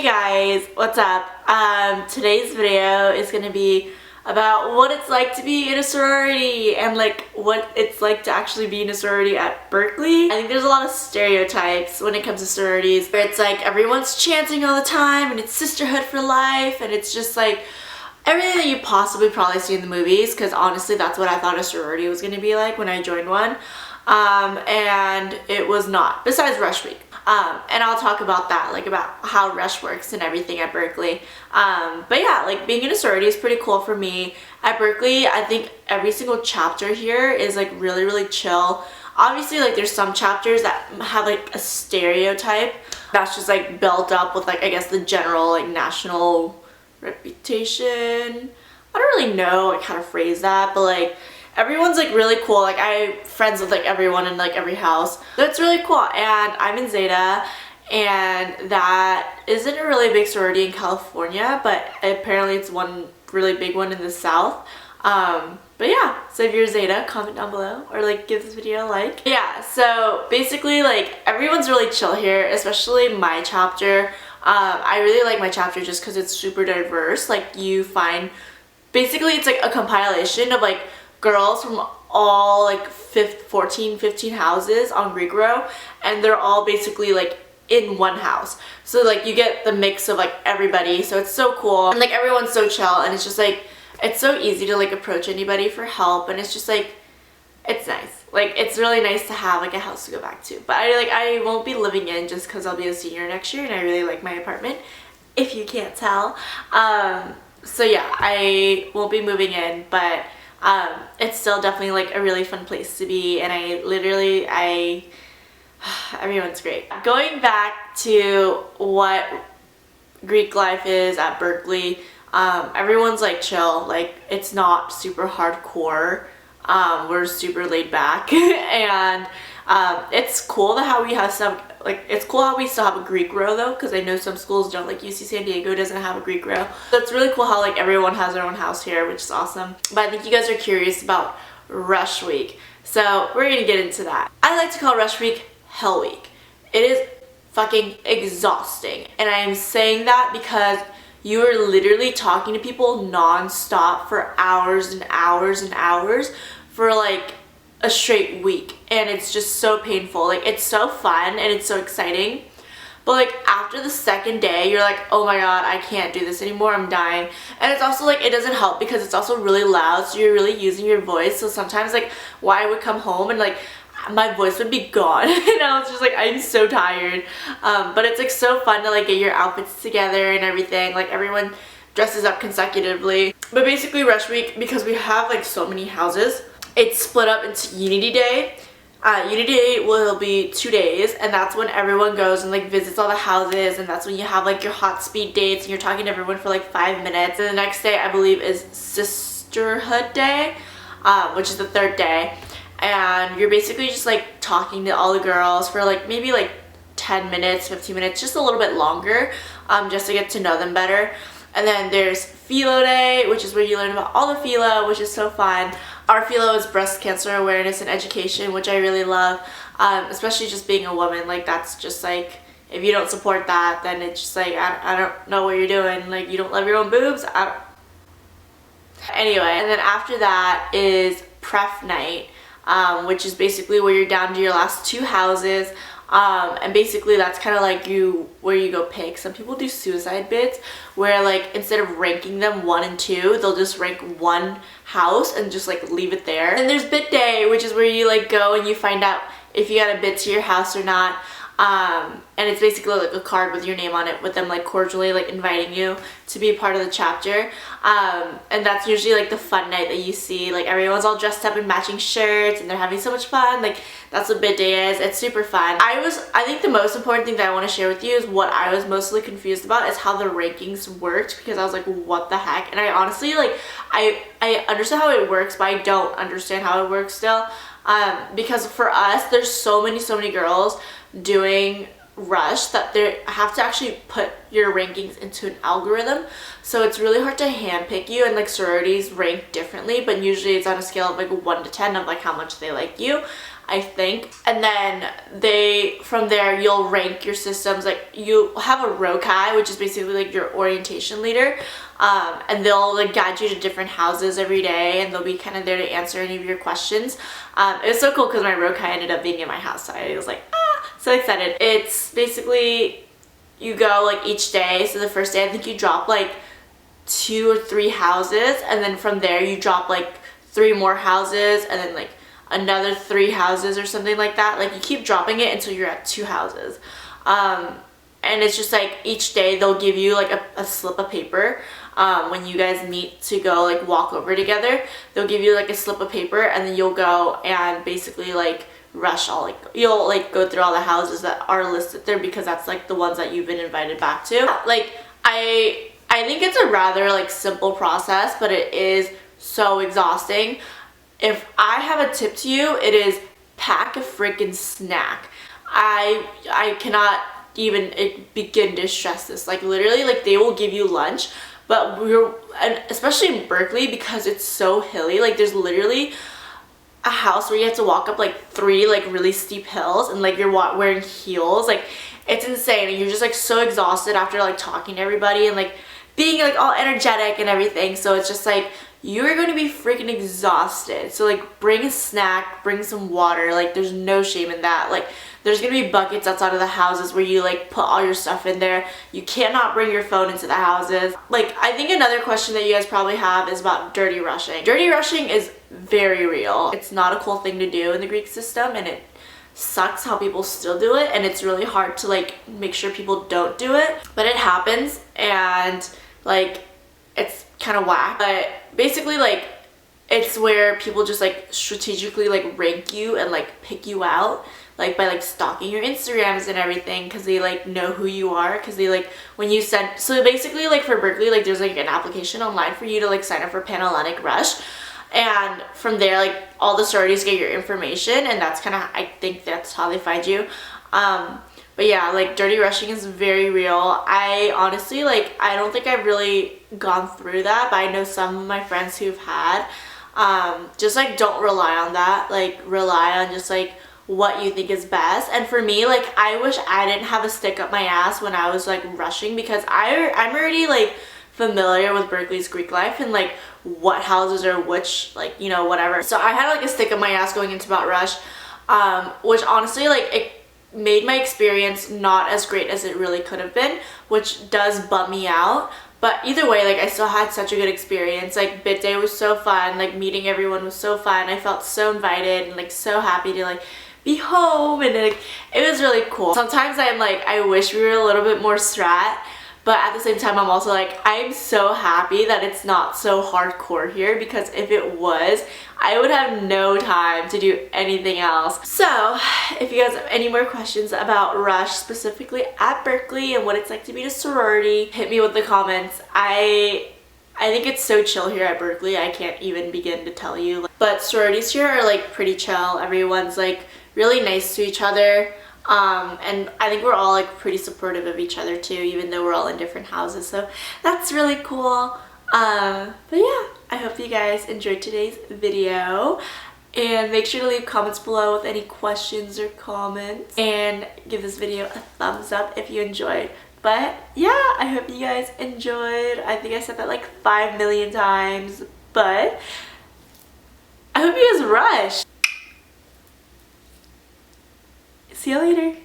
guys, what's up? Today's video is gonna be about what it's like to be in a sorority and like what it's like to actually be in a sorority at Berkeley. I think there's a lot of stereotypes when it comes to sororities where it's like everyone's chanting all the time and it's sisterhood for life and it's just like everything that you possibly probably see in the movies, because honestly that's what I thought a sorority was gonna be like when I joined one. And it was not, besides Rush Week. And I'll talk about that, like about how Rush works and everything at Berkeley. But yeah, like being in a sorority is pretty cool for me. At Berkeley, I think every single chapter here is like really chill. Obviously, like there's some chapters that have like a stereotype that's just like built up with like, I guess the general like national reputation. I don't really know like how to phrase that, but like everyone's like really cool. Like I'm friends with like everyone in like every house. That's really cool. And I'm in Zeta, and that isn't a really big sorority in California, but apparently it's one really big one in the South. But yeah, so if you're Zeta, comment down below or like give this video a like. Yeah, so basically like everyone's really chill here, especially my chapter. I really like my chapter just because it's super diverse. Like you find, basically it's like a compilation of like girls from all like 15 houses on Greek row, and they're all basically like in one house, so like you get the mix of like everybody, so it's so cool. And like everyone's so chill, and it's just like it's so easy to like approach anybody for help, and it's just like it's nice. Like it's really nice to have like a house to go back to. But I won't be living in just because I'll be a senior next year and I really like my apartment, if you can't tell. So yeah, I won't be moving in, but it's still definitely like a really fun place to be, and everyone's great. Going back to what Greek life is at Berkeley, everyone's like chill. Like it's not super hardcore. We're super laid back and it's cool that how we have some, like it's cool how we still have a Greek row though, because I know some schools don't, like UC San Diego doesn't have a Greek row. So it's really cool how like everyone has their own house here, which is awesome. But I think you guys are curious about Rush Week, so we're gonna get into that. I like to call Rush Week Hell Week. It is fucking exhausting, and I am saying that because you are literally talking to people non-stop for hours and hours and hours for like a straight week, and it's just so painful. Like it's so fun and it's so exciting, but like after the second day you're like, oh my god, I can't do this anymore, I'm dying. And it's also like it doesn't help because it's also really loud, so you're really using your voice. So sometimes like why I would come home and like my voice would be gone and I was just like, I'm so tired. But it's like so fun to like get your outfits together and everything. Like everyone dresses up consecutively. But basically Rush Week, because we have like so many houses, it's split up into Unity Day. Unity Day will be 2 days, and that's when everyone goes and like visits all the houses, and that's when you have like your hot speed dates and you're talking to everyone for like 5 minutes. And the next day I believe is Sisterhood Day, which is the 3rd day. And you're basically just like talking to all the girls for like maybe like 10 minutes, 15 minutes, just a little bit longer, just to get to know them better. And then there's Philo Day, which is where you learn about all the philo, which is so fun. Our philo is breast cancer awareness and education, which I really love, especially just being a woman. Like that's just like, if you don't support that, then it's just like, I don't know what you're doing. Like you don't love your own boobs. Anyway, and then after that is Pref Night, which is basically where you're down to your last 2 houses. And basically that's kind of like where you go pick. Some people do suicide bids where like instead of ranking them 1 and 2, they'll just rank 1 house and just like leave it there. And there's bid day, which is where you like go and you find out if you got a bid to your house or not. And it's basically like a card with your name on it with them like cordially like inviting you to be part of the chapter. And that's usually like the fun night that you see. Like everyone's all dressed up in matching shirts and they're having so much fun. Like that's what bid day is. It's super fun. I think the most important thing that I want to share with you is what I was mostly confused about is how the rankings worked, because I was like, what the heck? And I honestly like, I understand how it works, but I don't understand how it works still. Because for us, there's so many girls doing rush that they have to actually put your rankings into an algorithm, so it's really hard to handpick you, and like sororities rank differently, but usually it's on a scale of like 1 to 10 of like how much they like you, I think. And then from there you'll rank your systems. Like you have a rokai, which is basically like your orientation leader, and they'll like guide you to different houses every day, and they'll be kind of there to answer any of your questions. It was so cool because my rokai ended up being in my house, so I was like so excited. It's basically you go like each day. So the first day I think you drop like 2 or 3 houses, and then from there you drop like 3 more houses, and then like another 3 houses or something like that. Like you keep dropping it until you're at 2 houses. And it's just like each day they'll give you like a slip of paper. When you guys meet to go like walk over together, they'll give you like a slip of paper, and then you'll go and basically like rush all, like you'll like go through all the houses that are listed there, because that's like the ones that you've been invited back to. Like I think it's a rather like simple process, but it is so exhausting. If I have a tip to you, it is pack a freaking snack. I cannot even begin to stress this. Like literally, like they will give you lunch, but and especially in Berkeley, because it's so hilly, like there's literally a house where you have to walk up like 3 like really steep hills, and like you're wearing heels. Like it's insane, and you're just like so exhausted after like talking to everybody and like being like all energetic and everything. So it's just like you're going to be freaking exhausted. So like bring a snack, bring some water. Like there's no shame in that. Like there's gonna be buckets outside of the houses where you like put all your stuff in there. You cannot bring your phone into the houses. Like I think another question that you guys probably have is about dirty rushing. Dirty rushing is very real. It's not a cool thing to do in the Greek system, and it sucks how people still do it, and it's really hard to like make sure people don't do it, but it happens, and like it's kind of whack. But basically like it's where people just like strategically like rank you and like pick you out, like by like stalking your Instagrams and everything, because they like know who you are, because they like when you send. So basically like for Berkeley, like there's like an application online for you to like sign up for Panhellenic Rush, and from there like all the sororities get your information, and that's kind of, I think that's how they find you. But yeah, like dirty rushing is very real. I honestly like, I don't think I've really gone through that, but I know some of my friends who've had. Just like don't rely on that. Like rely on just like what you think is best. And for me, like I wish I didn't have a stick up my ass when I was like rushing, because I'm already like familiar with Berkeley's Greek life and like what houses are which, like, you know, whatever. So I had like a stick up my ass going into Mount Rush, which honestly like it made my experience not as great as it really could have been, which does bum me out. But either way, like I still had such a good experience. Like bit day was so fun, like meeting everyone was so fun. I felt so invited and like so happy to like be home, and like it was really cool. Sometimes I'm like, I wish we were a little bit more strat, but at the same time I'm also like, I'm so happy that it's not so hardcore here, because if it was, I would have no time to do anything else. So if you guys have any more questions about Rush, specifically at Berkeley and what it's like to be in a sorority, hit me with the comments. I think it's so chill here at Berkeley, I can't even begin to tell you. But sororities here are like pretty chill. Everyone's like really nice to each other. And I think we're all like pretty supportive of each other too, even though we're all in different houses, so that's really cool. But yeah, I hope you guys enjoyed today's video, and make sure to leave comments below with any questions or comments, and give this video a thumbs up if you enjoyed. But yeah, I hope you guys enjoyed. I think I said that like 5 million times, but I hope you guys rush. See you later.